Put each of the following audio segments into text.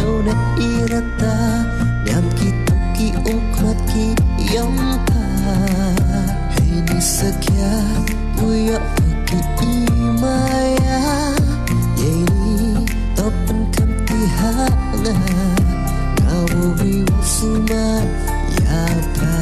yêu na irata Nham ki tuk ki ukmat ki yom ta Hey ni sakya puya ki imaya Yeni topan kam ti hanga Kawo biwu suma ya pra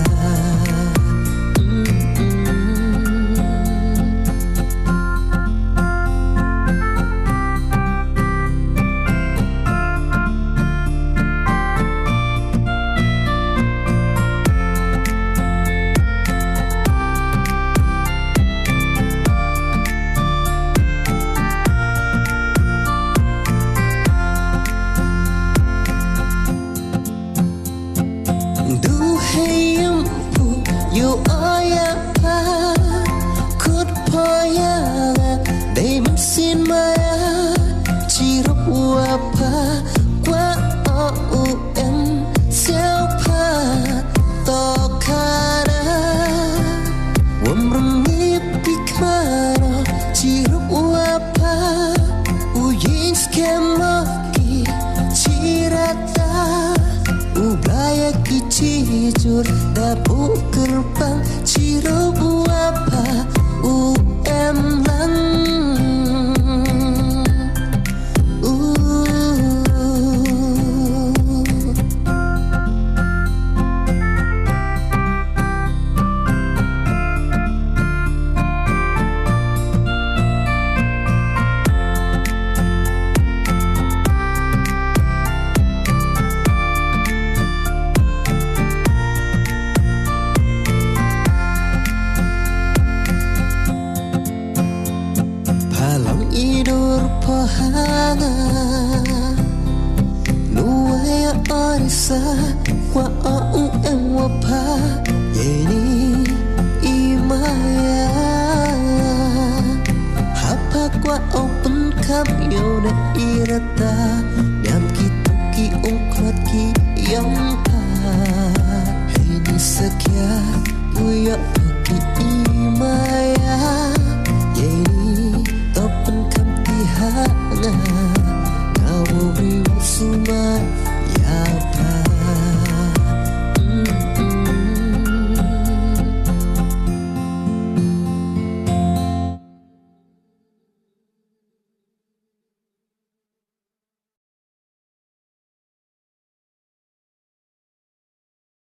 You are ya pa Kut po ya Day man sin maya Chirok wapa Kwa o u em Siao pa Tokana Wamrang ngip pikmano Chirok wapa Uyin skemoki Chirata Ubaya ki cijur Dapu gerbang Ciro buapa UM lang Idur pohana Nuaya orisa Kwa o em wapa Yeni imaya Hapa kwa open cup Yoda irata Nyam ki tuki ukrat ki yom pa Hey ni sakya Puya ki imaya